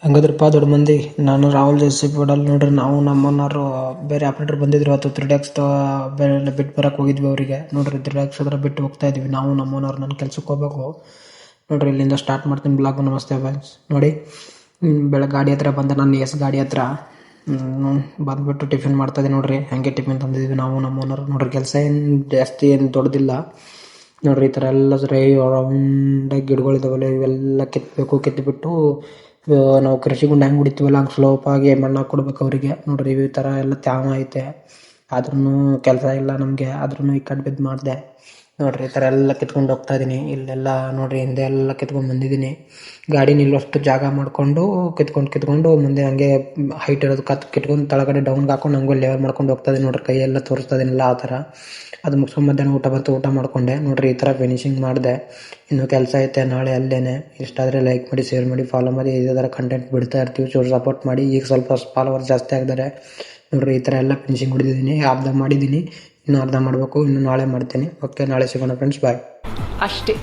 ಹಂಗದ್ರಪ್ಪ ದೊಡ್ಡ ಮಂದಿ. ನಾನು ರಾಹುಲ್ ಜೋಸಿ ಪಡಲ್ ನೋಡ್ರಿ. ನಾವು ನಮ್ಮನ್ನೋರು ಬೇರೆ ಆಪ್ರೇಟರ್ ಬಂದಿದ್ರು ಅವತ್ತು 3 ಬೇರೆ ಬಿಟ್ಟು ಬರಕ್ಕೆ ಹೋಗಿದ್ವಿ ಅವರಿಗೆ. ನೋಡ್ರಿ 3 ಹತ್ರ ಬಿಟ್ಟು ಹೋಗ್ತಾ ಇದ್ವಿ ನಾವು ನಮ್ಮನ್ನೋರು. ನನ್ನ ಕೆಲ್ಸಕ್ಕೆ ಹೋಗ್ಬೇಕು ನೋಡ್ರಿ. ಇಲ್ಲಿಂದ ಸ್ಟಾರ್ಟ್ ಮಾಡ್ತೀನಿ ಬ್ಲಾಗ್. ನಮಸ್ತೆ ಫ್ರೆಂಡ್ಸ್. ನೋಡಿ ಬೆಳಗ್ಗೆ ಗಾಡಿ ಹತ್ರ ಬಂದೆ ನಾನು, ಗಾಡಿ ಹತ್ರ ಬಂದ್ಬಿಟ್ಟು ಟಿಫಿನ್ ಮಾಡ್ತಾ ಇದ್ದೀನಿ ನೋಡ್ರಿ. ಹಂಗೆ ಟಿಫಿನ್ ತಂದಿದ್ವಿ ನಾವು ನಮ್ಮನ್ನೋರು. ನೋಡ್ರಿ ಕೆಲಸ ಏನು ಜಾಸ್ತಿ ಏನು ದೊಡ್ಡದಿಲ್ಲ ನೋಡ್ರಿ. ಈ ಥರ ಎಲ್ಲ ರೌಂಡಾಗಿ ಗಿಡಗಳಿದಾವಲ್ಲ ಇವೆಲ್ಲ ಕಿತ್ಬಿಟ್ಟು ನಾವು ಕೃಷಿ ಗುಂಡ ಹೆಂಗೆ ಹೊಡಿತೀವಲ್ಲ ಹಂಗೆ ಸ್ಲೋಪಾಗಿ ಮಣ್ಣು ಕೊಡ್ಬೇಕು ಅವರಿಗೆ ನೋಡ್ರಿ. ಈ ಥರ ಎಲ್ಲ ತ್ಯಾವ ಐತೆ, ಆದ್ರೂ ಕೆಲಸ ಇಲ್ಲ ನಮಗೆ. ಆದ್ರೂ ಈ ಕಡೆ ಬಿದ್ದು ಮಾಡಿದೆ ನೋಡ್ರಿ. ಈ ಥರ ಎಲ್ಲ ಕಿತ್ಕೊಂಡು ಹೋಗ್ತಾ ಇದ್ದೀನಿ. ಇಲ್ಲೆಲ್ಲ ನೋಡ್ರಿ ಹಿಂದೆ ಎಲ್ಲ ಕಿತ್ಕೊಂಡು ಬಂದಿದ್ದೀನಿ. ಗಾಡಿ ನಿಲ್ಲುವಷ್ಟು ಜಾಗ ಮಾಡಿಕೊಂಡು ಕಿತ್ಕೊಂಡು ಮುಂದೆ ಹಂಗೆ ಹೈಟ್ ಇರೋದು ಕಿತ್ಕೊಂಡು ತಳಗಡೆ ಡೌನ್ಗೆ ಹಾಕೊಂಡು ಹಂಗೆ ಲೆವೆಲ್ ಮಾಡ್ಕೊಂಡು ಹೋಗ್ತಾ ಇದೀನಿ ನೋಡ್ರಿ. ಕೈಯೆಲ್ಲ ತೋರಿಸ್ತಾ ಇದೀನಿಲ್ಲ ಆ ಥರ. ಅದು ಮುಗಿಸ್ಕೊಂಡು ಮಧ್ಯಾಹ್ನ ಊಟ ಮಾಡಿಕೊಂಡೆ ನೋಡ್ರಿ. ಈ ಥರ ಫಿನಿಶಿಂಗ್ ಮಾಡಿದೆ. ಇನ್ನೂ ಕೆಲಸ ಐತೆ ನಾಳೆ ಅಲ್ಲೇನೆ. ಇಷ್ಟ ಆದರೆ ಲೈಕ್ ಮಾಡಿ, ಶೇರ್ ಮಾಡಿ, ಫಾಲೋ ಮಾಡಿ. ಇದೇ ಥರ ಕಂಟೆಂಟ್ ಬಿಡ್ತಾ ಇರ್ತೀವಿ, ಚೂರು ಸಪೋರ್ಟ್ ಮಾಡಿ. ಈಗ ಸ್ವಲ್ಪ ಫಾಲೋವರ್ಸ್ ಜಾಸ್ತಿ ಆಗಿದ್ದಾರೆ ನೋಡ್ರಿ. ಈ ಥರ ಎಲ್ಲ ಫಿನಿಶಿಂಗ್ ಹೊಡಿದಿದ್ದೀನಿ. ಅರ್ಧ ಮಾಡಿದ್ದೀನಿ, ಇನ್ನೂ ಅರ್ಧ ಮಾಡಬೇಕು. ಇನ್ನು ನಾಳೆ ಮಾಡ್ತೀನಿ. ಓಕೆ, ನಾಳೆ ಸಿಗೋಣ ಫ್ರೆಂಡ್ಸ್, ಬಾಯ್. ಅಷ್ಟೇ.